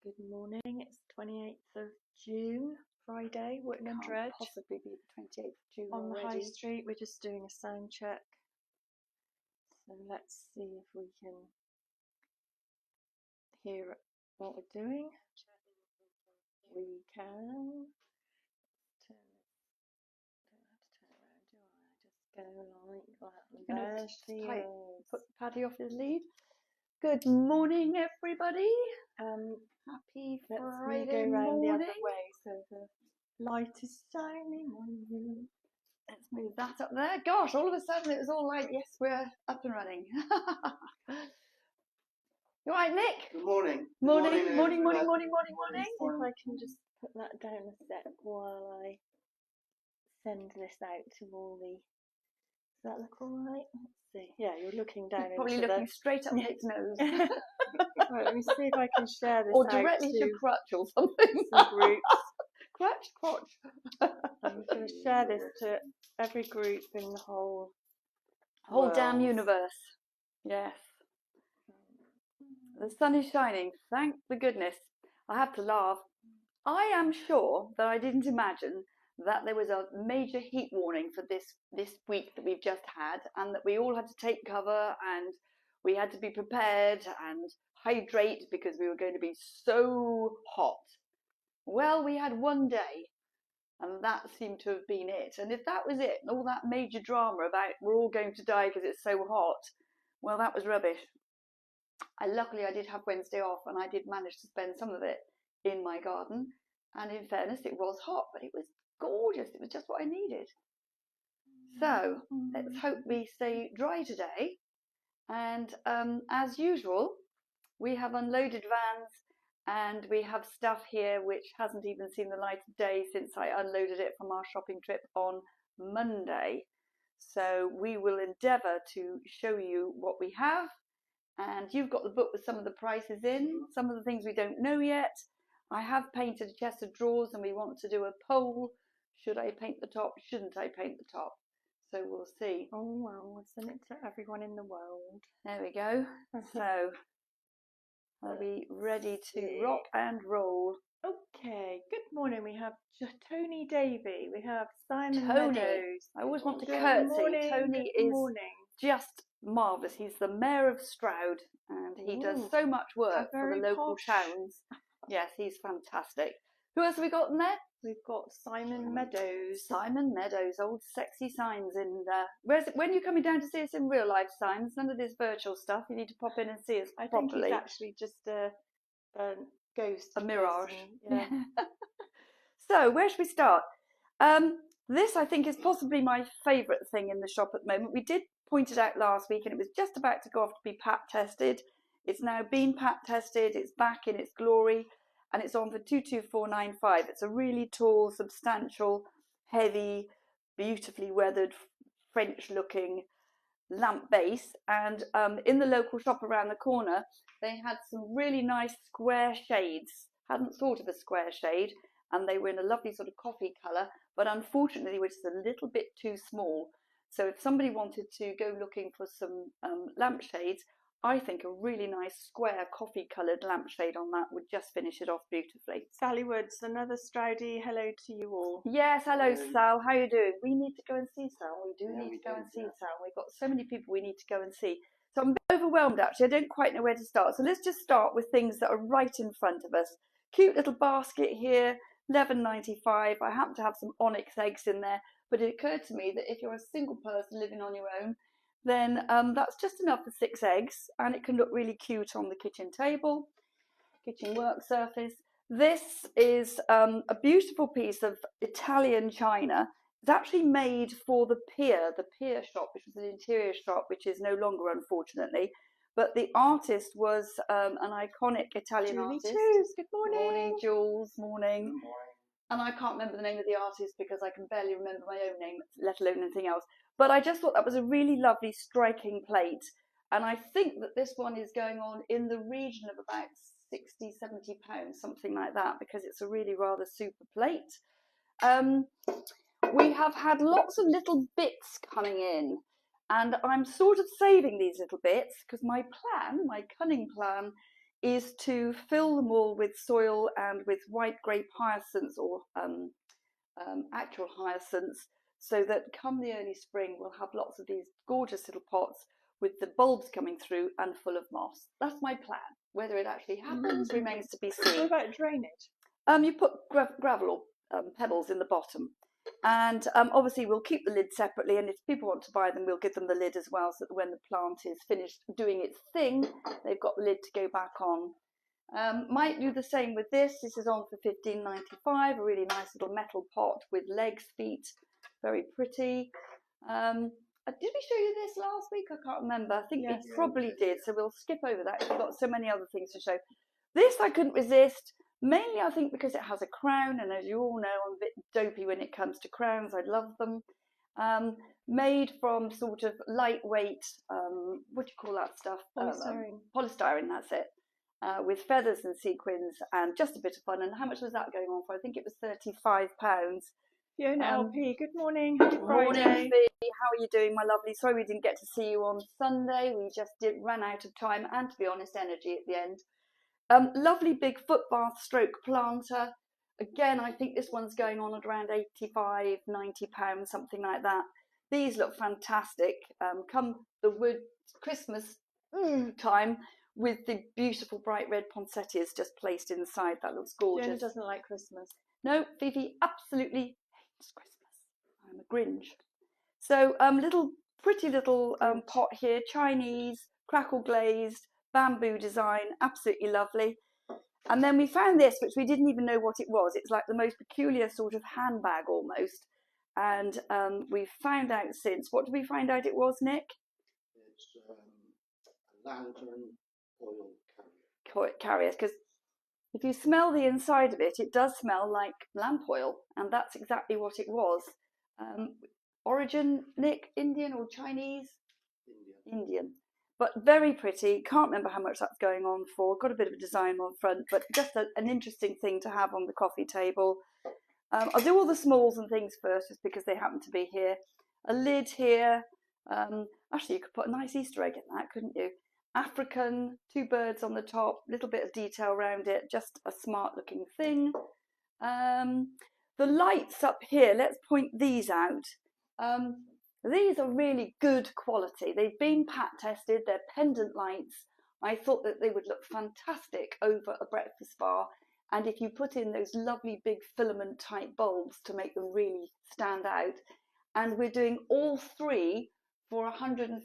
Good morning, it's 28th of June, Friday, Wotton-under-edge. Possibly be the 28th of June on already. the high street. We're just doing a sound check. So let's see if we can hear what we're doing. We can. Don't have to turn around, do I? Just go like that. There she is. Put Paddy off his lead. Good morning, everybody. Happy Friday Let's go round the morning. other way so the light is shining on you. Let's move that up there. Gosh, all of a sudden it was all like, yes, we're up and running. You all right, Nick? Good morning. Morning. See if I can just put that down a sec while I send this out to all the. Does that look alright? Let's see. Yeah, you're looking down. Probably into looking straight up Nick's nose. Right, let me see if I can share this or out directly to to crutch or something. some groups. crotch. I'm going to share this to every group in the whole damn world. universe. Yes. The sun is shining, thank the goodness. I have to laugh. I am sure that I didn't imagine that there was a major heat warning for this week that we've just had, and that we all had to take cover and we had to be prepared and hydrate because we were going to be so hot. Well, we had one day, and that seemed to have been it. And if that was it, and all that major drama about we're all going to die because it's so hot, well, that was rubbish. Luckily, I did have Wednesday off, and I did manage to spend some of it in my garden. And in fairness, it was hot, but it was gorgeous. It was just what I needed. So let's hope we stay dry today. And as usual, we have unloaded vans, and we have stuff here which hasn't even seen the light of day since I unloaded it from our shopping trip on Monday. So we will endeavour to show you what we have. And you've got the book with some of the prices in, some of the things we don't know yet. I have painted a chest of drawers, and we want to do a poll. Should I paint the top? Shouldn't I paint the top? So we'll see. Oh, well, I'll send it to everyone in the world. There we go. So are we ready to rock and roll? Okay, good morning. We have Tony Davey. We have Simon Tony. Meadows. I always want to Good curtsy. morning, Tony good is morning. just marvellous. He's the mayor of Stroud, and he does so much work for the local towns. Yes, he's fantastic. Who else have we got in there? We've got Simon Meadows. Simon Meadows, old sexy Signs in there. When are you coming down to see us in real life, Signs? None of this virtual stuff. You need to pop in and see us properly. I think he's actually just a ghost. A mirage. Yeah. So, where should we start? This, I think, is possibly my favourite thing in the shop at the moment. We did point it out last week, and it was just about to go off to be pat tested. It's now been pat tested. It's back in its glory, and it's on for 22495. It's a really tall, substantial, heavy, beautifully weathered, French-looking lamp base. And in the local shop around the corner, they had some really nice square shades. Hadn't thought of a square shade, and they were in a lovely sort of coffee colour, but unfortunately, which is a little bit too small. So if somebody wanted to go looking for some lampshades, I think a really nice square coffee coloured lampshade on that would just finish it off beautifully. Sally Woods, another Stroudy, hello to you all. Yes, hello Sal, how are you doing? We need to go and see Sal. We do need to go and see Sal. We've got so many people we need to go and see. So I'm a bit overwhelmed actually. I don't quite know where to start. So let's just start with things that are right in front of us. Cute little basket here, $11.95. I happen to have some onyx eggs in there, but it occurred to me that if you're a single person living on your own, then that's just enough for 6 eggs, and it can look really cute on the kitchen table, kitchen work surface. This is a beautiful piece of Italian china. It's actually made for the Pier shop, which was an interior shop, which is no longer, unfortunately. But the artist was an iconic Italian artist. Good morning. Morning, Jules. Morning. Good morning. And I can't remember the name of the artist because I can barely remember my own name, let alone anything else. But I just thought that was a really lovely, striking plate. And I think that this one is going on in the region of about £60, £70, something like that, because it's a really rather super plate. We have had lots of little bits coming in, and I'm sort of saving these little bits because my cunning plan, is to fill them all with soil and with white grape hyacinths or actual hyacinths, so that come the early spring we'll have lots of these gorgeous little pots with the bulbs coming through and full of moss. That's my plan. Whether it actually happens remains to be seen. What about drainage? You put gravel or pebbles in the bottom, and obviously we'll keep the lid separately, and if people want to buy them we'll give them the lid as well, so that when the plant is finished doing its thing they've got the lid to go back on. Might do the same with this. This is on for $15.95, a really nice little metal pot with legs, feet, very pretty. Did we show you this last week? I can't remember. I think we probably did, so we'll skip over that. We've got so many other things to show. This I couldn't resist, mainly I think because it has a crown, and as you all know I'm a bit dopey when it comes to crowns. I love them. Made from sort of lightweight, what do you call that stuff? Polystyrene. Polystyrene, that's it. With feathers and sequins and just a bit of fun. And how much was that going on for? I think it was £35. Fiona LP, good morning. Happy Friday. Morning, Fee. How are you doing, my lovely? Sorry we didn't get to see you on Sunday. We just ran out of time and, to be honest, energy at the end. Lovely big foot bath stroke planter. Again, I think this one's going on at around £85, £90, something like that. These look fantastic. Come the wood Christmas time, with the beautiful bright red poinsettias just placed inside. That looks gorgeous. Fiona doesn't like Christmas. No, Fifi absolutely hates Christmas. I'm a Grinch. So pretty little pot here, Chinese, crackle glazed, bamboo design, absolutely lovely. And then we found this, which we didn't even know what it was. It's like the most peculiar sort of handbag almost. And we've found out since. What did we find out it was, Nick? It's a lantern oil carrier, because if you smell the inside of it, it does smell like lamp oil, and that's exactly what it was. Origin, Nick, Indian or Chinese? Indian. But very pretty. Can't remember how much that's going on for. Got a bit of a design on front, but just an interesting thing to have on the coffee table. I'll do all the smalls and things first, just because they happen to be here. A lid here. Actually, you could put a nice Easter egg in that, couldn't you? African, 2 birds on the top, little bit of detail around it, just a smart looking thing. The lights up here, let's point these out. These are really good quality. They've been pat tested, they're pendant lights. I thought that they would look fantastic over a breakfast bar, and if you put in those lovely big filament type bulbs to make them really stand out. And we're doing all 3 for £150.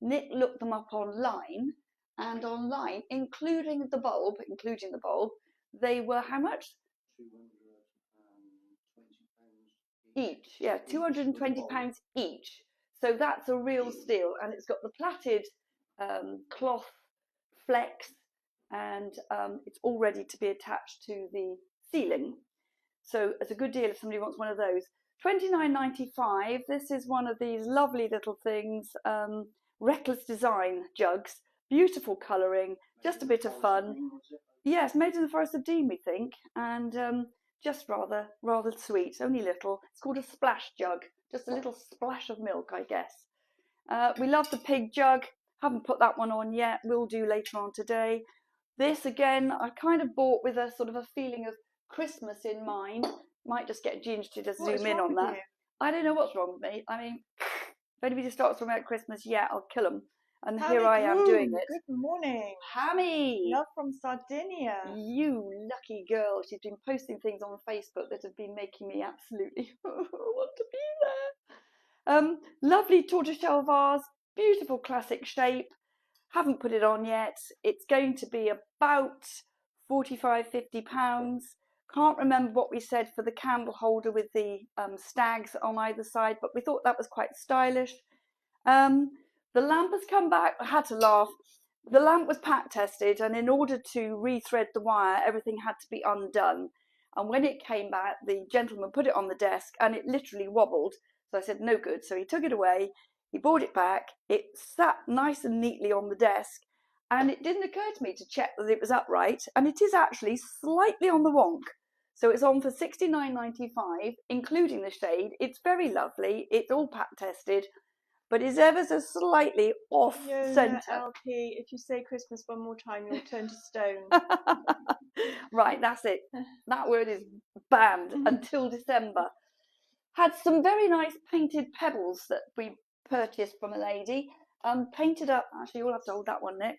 Nick looked them up online, and online, including the bulb, they were how much? £220 each. Yeah, £220 each. So that's a real steal, and it's got the plaited cloth flex, and it's all ready to be attached to the ceiling. So it's a good deal if somebody wants one of those. £29.95. This is one of these lovely little things. Reckless design jugs, beautiful colouring, just a bit of fun. Yes, made in the Forest of Dean, we think, and just rather sweet, only little. It's called a splash jug, just a little splash of milk, I guess. We love the pig jug. Haven't put that one on yet. We'll do later on today. This again, I kind of bought with a sort of a feeling of Christmas in mind. Might just get Ginger to just zoom in on that. I don't know what's wrong with me. I mean, if anybody starts talking about Christmas, yeah, I'll kill them. And Hammy, here I am doing it. Good morning. Hammy! Love from Sardinia. You lucky girl. She's been posting things on Facebook that have been making me absolutely want to be there. Lovely tortoiseshell vase. Beautiful classic shape. Haven't put it on yet. It's going to be about £45–50. Can't remember what we said for the candle holder with the stags on either side, but we thought that was quite stylish. The lamp has come back. I had to laugh. The lamp was pack tested, and in order to rethread the wire, everything had to be undone. And when it came back, the gentleman put it on the desk, and it literally wobbled. So I said, no good. So he took it away. He brought it back. It sat nice and neatly on the desk, and it didn't occur to me to check that it was upright, and it is actually slightly on the wonk. So it's on for £69.95, including the shade. It's very lovely. It's all pack tested. but it's ever so slightly off centre. LP, if you say Christmas one more time, you'll turn to stone. Right, that's it. That word is banned until December. Had some very nice painted pebbles that we purchased from a lady. Painted up, actually you'll have to hold that one, Nick.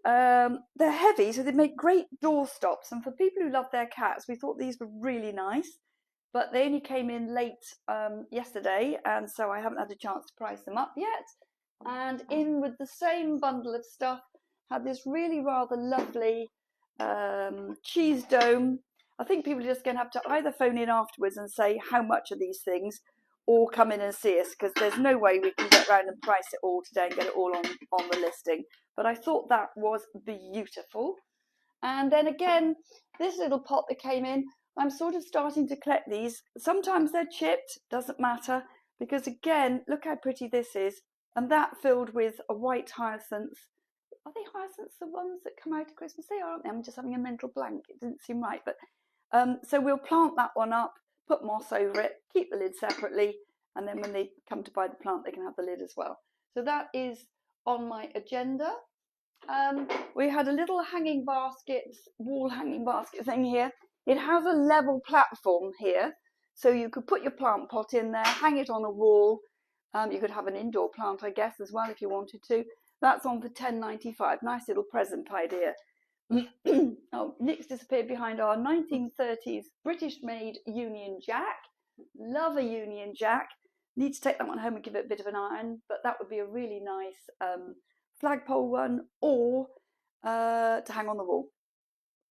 They're heavy, so they make great doorstops. And for people who love their cats, we thought these were really nice. But they only came in late yesterday, and so I haven't had a chance to price them up yet. And in with the same bundle of stuff, had this really rather lovely cheese dome. I think people are just going to have to either phone in afterwards and say how much are these things, or come in and see us, because there's no way we can get round and price it all today and get it all on the listing. But I thought that was beautiful. And then again, this little pot that came in, I'm sort of starting to collect these. Sometimes they're chipped, doesn't matter, because again, look how pretty this is. And that filled with a white hyacinth. Are they hyacinths the ones that come out at Christmas? They aren't they? I'm just having a mental blank. It didn't seem right. But so we'll plant that one up, put moss over it, keep the lid separately, and then when they come to buy the plant, they can have the lid as well. So that is on my agenda. We had a little hanging basket, wall hanging basket thing here. It has a level platform here, so you could put your plant pot in there, hang it on a wall. You could have an indoor plant, I guess, as well if you wanted to. That's on for £10.95. Nice little present idea. Oh, Nick's disappeared behind our 1930s British-made Union Jack. Love a Union Jack. Need to take that one home and give it a bit of an iron, but that would be a really nice flagpole one, or to hang on the wall.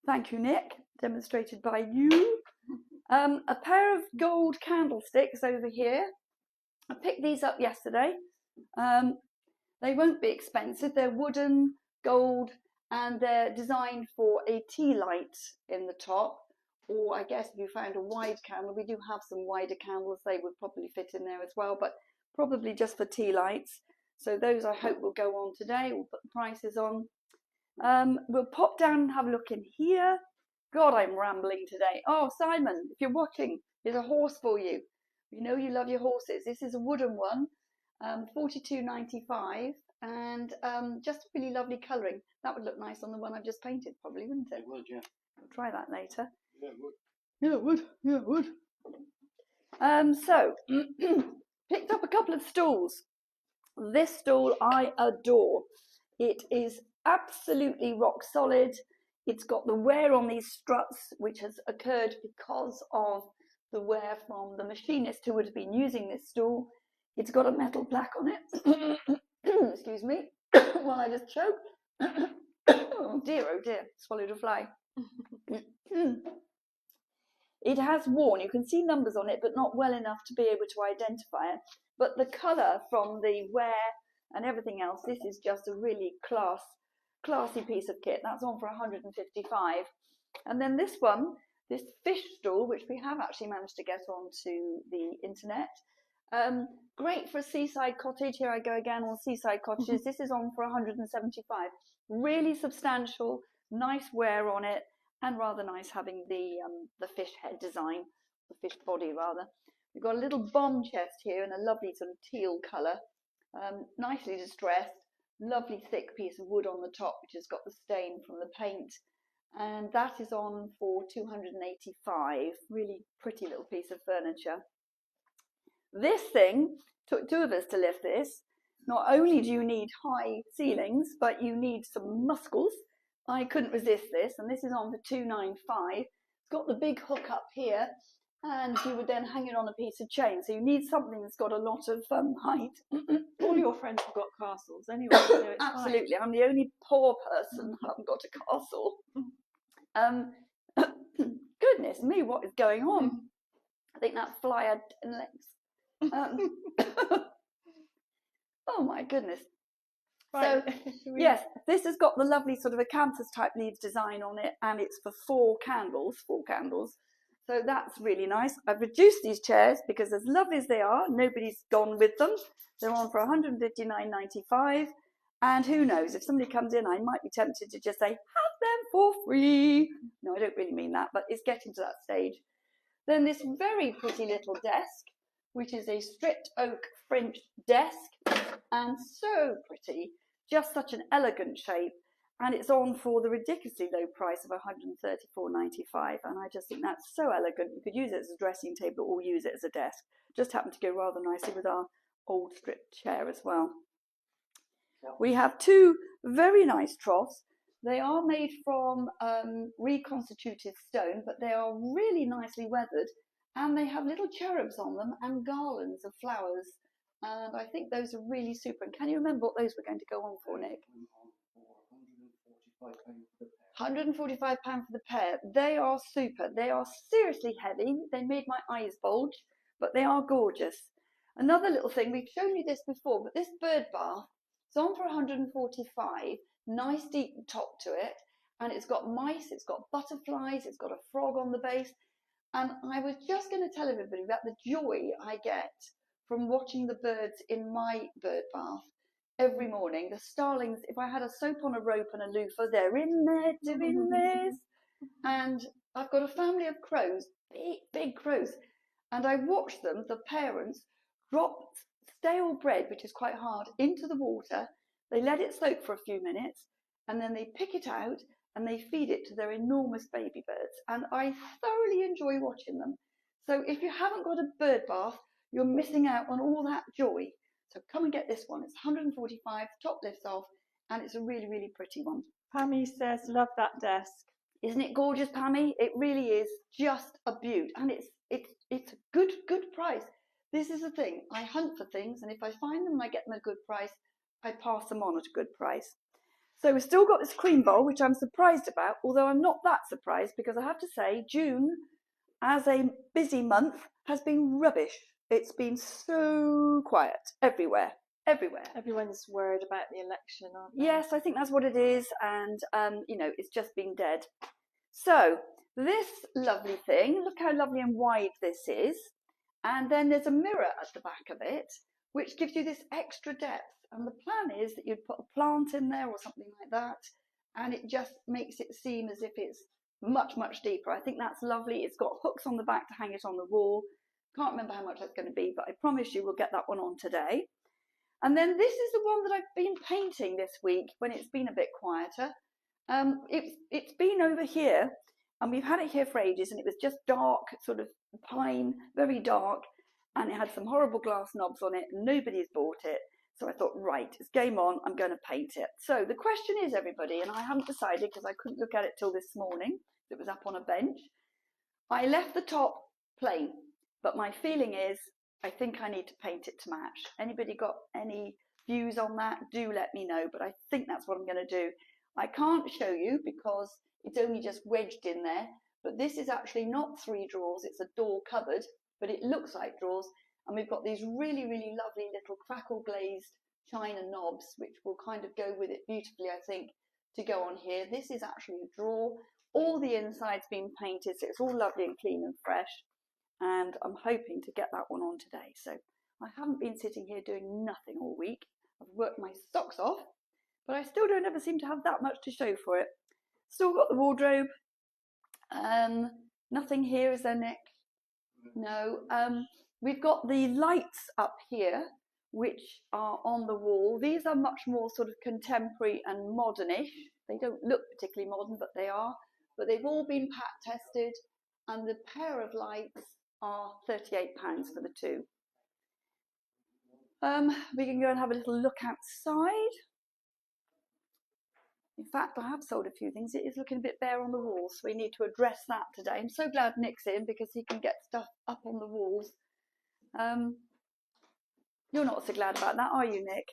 Thank you, Nick. Demonstrated by you. A pair of gold candlesticks over here. I picked these up yesterday. They won't be expensive. They're wooden, gold, and they're designed for a tea light in the top. Or I guess if you found a wide candle, we do have some wider candles. They would probably fit in there as well, but probably just for tea lights. So those I hope will go on today. We'll put the prices on. We'll pop down and have a look in here. God, I'm rambling today. Oh, Simon, if you're watching, here's a horse for you. We know you love your horses. This is a wooden one, £42.95, and just really lovely colouring. That would look nice on the one I've just painted, probably, wouldn't it? It would, yeah. We'll try that later. Yeah, it would. Yeah, it would. Yeah, it would. So, picked up a couple of stools. This stool I adore. It is absolutely rock solid. It's got the wear on these struts, which has occurred because of the wear from the machinist who would have been using this stool. It's got a metal plaque on it. Excuse me, while I just choke. Oh dear, swallowed a fly. It has worn, you can see numbers on it, but not well enough to be able to identify it. But the colour from the wear and everything else, this is just a really classy piece of kit. That's on for £155. And then this one, this fish stool, which we have actually managed to get onto the internet. Great for a seaside cottage. Here I go again on seaside cottages. This is on for £175. Really substantial, nice wear on it, and rather nice having the fish head design, the fish body rather. We've got a little bomb chest here in a lovely sort of teal colour, nicely distressed. Lovely thick piece of wood on the top, which has got the stain from the paint, and that is on for £285. Really pretty little piece of furniture. This thing took two of us to lift this. Not only do you need high ceilings, but you need some muscles. I couldn't resist this, and this is on for £295. It's got the big hook up here, and you would then hang it on a piece of chain. So you need something that's got a lot of height. All your friends have got castles anyway, so it's absolutely. Fine. I'm the only poor person who haven't got a castle. Goodness me, what is going on? I think that fly had 10 legs. Oh my goodness. Right. So, yes, this has got the lovely sort of acanthus type leaves design on it, and it's for four candles. So that's really nice. I've reduced these chairs because as lovely as they are, nobody's gone with them. They're on for £159.95. And who knows, if somebody comes in, I might be tempted to just say, have them for free. No, I don't really mean that, but it's getting to that stage. Then this very pretty little desk, which is a stripped oak French desk, and so pretty, just such an elegant shape, and it's on for the ridiculously low price of £134.95, and I just think that's so elegant. You could use it as a dressing table or use it as a desk. Just happened to go rather nicely with our old stripped chair as well. We have two very nice troughs. They are made from reconstituted stone, but they are really nicely weathered, and they have little cherubs on them and garlands of flowers. And I think those are really super. And can you remember what those were going to go on for, Nick? £145 for the pair. They are super. They are seriously heavy. They made my eyes bulge, but they are gorgeous. Another little thing, we've shown you this before, but this bird bath, it's on for £145. Nice deep top to it, and it's got mice, it's got butterflies, it's got a frog on the base. And I was just going to tell everybody about the joy I get from watching the birds in my bird bath every morning. The starlings, if I had a soap on a rope and a loofah, they're in there doing this. And I've got a family of crows, big crows, and I watch them, the parents, drop stale bread, which is quite hard, into the water. They let it soak for a few minutes, and then they pick it out and they feed it to their enormous baby birds. And I thoroughly enjoy watching them. So if you haven't got a bird bath, you're missing out on all that joy. So come and get this one. It's £145, top lifts off, and it's a really, really pretty one. Pammy says, love that desk. Isn't it gorgeous, Pammy? It really is just a beaut, and it's a good price. This is the thing. I hunt for things, and if I find them and I get them at a good price, I pass them on at a good price. So we've still got this cream bowl, which I'm surprised about, although I'm not that surprised, because I have to say June, as a busy month, has been rubbish. It's been so quiet everywhere. Everyone's worried about the election, aren't they? Yes, I think that's what it is, and it's just been dead. So this lovely thing, look how lovely and wide this is, and then there's a mirror at the back of it, which gives you this extra depth. And the plan is that you'd put a plant in there or something like that, and it just makes it seem as if it's much, much deeper. I think that's lovely. It's got hooks on the back to hang it on the wall. Can't remember how much that's going to be, but I promise you we'll get that one on today. And then this is the one that I've been painting this week when it's been a bit quieter. It's been over here, and we've had it here for ages, and it was just dark, sort of pine, very dark, and it had some horrible glass knobs on it, and nobody's bought it. So I thought, right, it's game on, I'm going to paint it. So the question is, everybody, and I haven't decided because I couldn't look at it till this morning. It was up on a bench. I left the top plain, but my feeling is I think I need to paint it to match. Anybody got any views on that? Do let me know, but I think that's what I'm going to do. I can't show you because it's only just wedged in there, but this is actually not 3 drawers, it's a door cupboard, but it looks like drawers. And we've got these really, really lovely little crackle glazed china knobs, which will kind of go with it beautifully, I think, to go on here. This is actually a drawer. All the inside's been painted, so it's all lovely and clean and fresh. And I'm hoping to get that one on today. So I haven't been sitting here doing nothing all week. I've worked my socks off, but I still don't ever seem to have that much to show for it. Still got the wardrobe. Nothing here, is there, Nick? No. We've got the lights up here, which are on the wall. These are much more sort of contemporary and modernish. They don't look particularly modern, but they are. But they've all been pack tested, and the pair of lights are £38 for the 2. We can go and have a little look outside. In fact, I have sold a few things. It is looking a bit bare on the walls, so we need to address that today. I'm so glad Nick's in because he can get stuff up on the walls. You're not so glad about that, are you, Nick?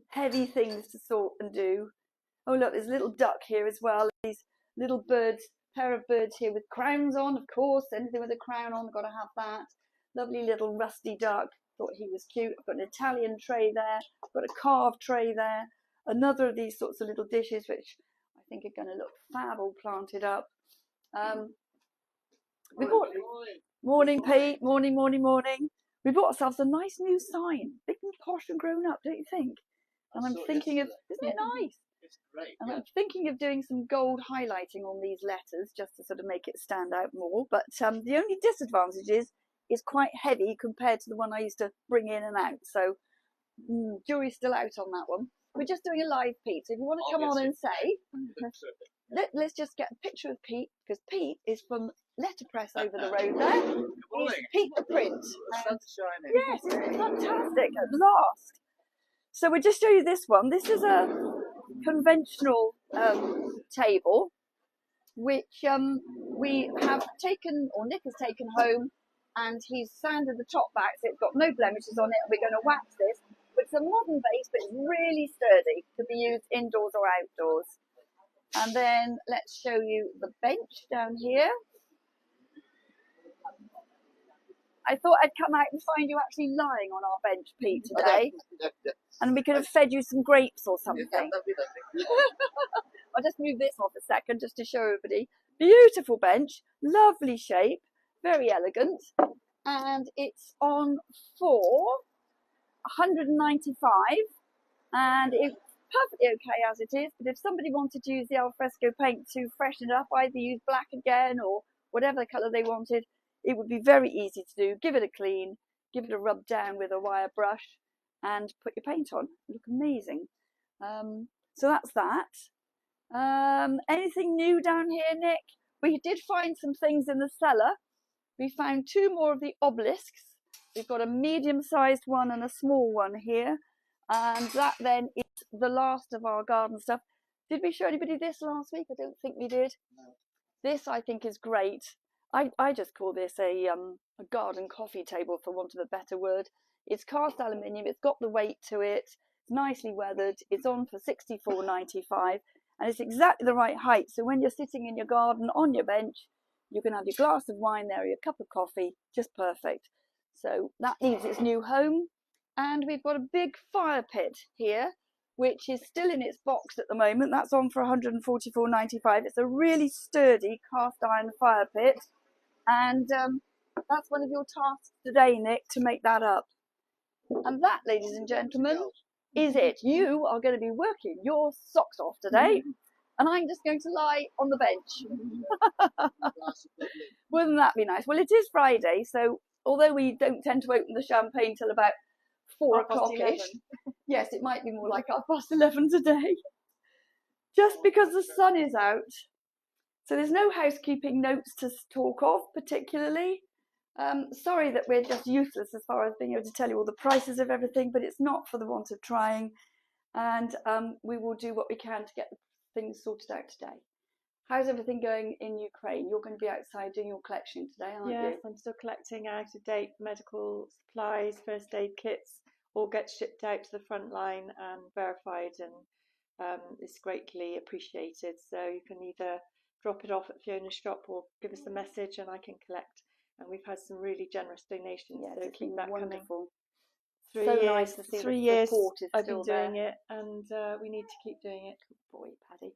Heavy things to sort and do. Oh, look, there's a little duck here as well. These little birds, pair of birds here with crowns on, of course. Anything with a crown on, got to have that. Lovely little rusty duck. Thought he was cute. I've got an Italian tray there. I've got a carved tray there. Another of these sorts of little dishes, which I think are going to look fab all planted up. Morning, Pete. Morning. We bought ourselves a nice new sign, big and posh and grown up, don't you think? And I'm thinking of, isn't it nice? It's great. And I'm thinking of doing some gold highlighting on these letters just to sort of make it stand out more. But the only disadvantage is is quite heavy compared to the one I used to bring in and out. So jury's still out on that one. We're just doing a live Pete. So if you want to come on and say, let's just get a picture of Pete, because Pete is from letterpress over the road there. He's Pete the Print. The sun's shining. Yes, it's fantastic at last. So we'll just show you this one. This is a conventional table, which we have taken, or Nick has taken home, and he's sanded the top back so it's got no blemishes on it, and we're going to wax this. But it's a modern base, but it's really sturdy to be used indoors or outdoors. And then let's show you the bench down here. I thought I'd come out and find you actually lying on our bench, Pete, today. And we could have fed you some grapes or something. I'll just move this off a second just to show everybody. Beautiful bench, lovely shape, very elegant. And it's on for 195, and it's perfectly okay as it is. But if somebody wanted to use the alfresco paint to freshen it up, either use black again or whatever colour they wanted, it would be very easy to do. Give it a clean, give it a rub down with a wire brush, and put your paint on. Look amazing. So that's that. Anything new down here, Nick? We did find some things in the cellar. We found 2 more of the obelisks. We've got a medium-sized one and a small one here. And that then is the last of our garden stuff. Did we show anybody this last week? I don't think we did. No. This, I think, is great. I just call this a garden coffee table, for want of a better word. It's cast aluminium. It's got the weight to it. It's nicely weathered. It's on for $64.95. And it's exactly the right height. So when you're sitting in your garden on your bench, you can have your glass of wine there, your cup of coffee, just perfect. So that needs its new home. And we've got a big fire pit here, which is still in its box at the moment. That's on for $144.95. It's a really sturdy cast iron fire pit. And that's one of your tasks today, Nick, to make that up. And that, ladies and gentlemen, is it. You are going to be working your socks off today. And I'm just going to lie on the bench. Wouldn't that be nice? Well, it is Friday, so although we don't tend to open the champagne till about 4 o'clock-ish, yes, it might be more like 11:30 today, just because the sun is out. So there's no housekeeping notes to talk of particularly. Sorry that we're just useless as far as being able to tell you all the prices of everything, but it's not for the want of trying. And we will do what we can to get things sorted out today. How's everything going in Ukraine? You're going to be outside doing your collection today, aren't you? Yes, I'm still collecting out-of-date medical supplies, first aid kits, all get shipped out to the front line and verified, and it's greatly appreciated. So you can either drop it off at Fiona's shop or give us a message and I can collect. And we've had some really generous donations, so keep that wonderful. Coming. 3 years, nice to see 3 years I've been doing it, and we need to keep doing it. Good boy, Paddy.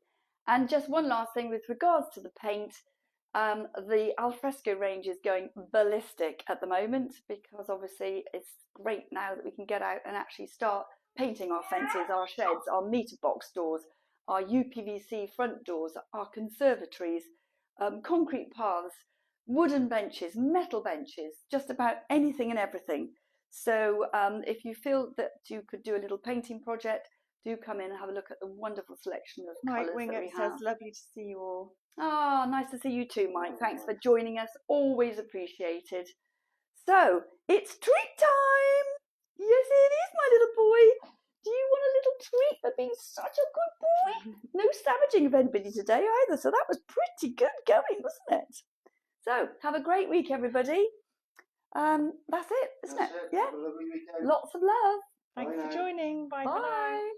And just one last thing with regards to the paint, the alfresco range is going ballistic at the moment, because obviously it's great now that we can get out and actually start painting our fences, our sheds, our meter box doors, our UPVC front doors, our conservatories, concrete paths, wooden benches, metal benches, just about anything and everything. So if you feel that you could do a little painting project, do come in and have a look at the wonderful selection of colours that we have. It says lovely to see you all. Ah, nice to see you too, Mike. Thanks for joining us. Always appreciated. So, it's treat time! Yes, it is, my little boy. Do you want a little treat for being such a good boy? No savaging of anybody today either, so that was pretty good going, wasn't it? So, have a great week, everybody. That's it, isn't it? Yeah. Have a lovely weekend. Lots of love. Thanks for joining. Bye. Bye.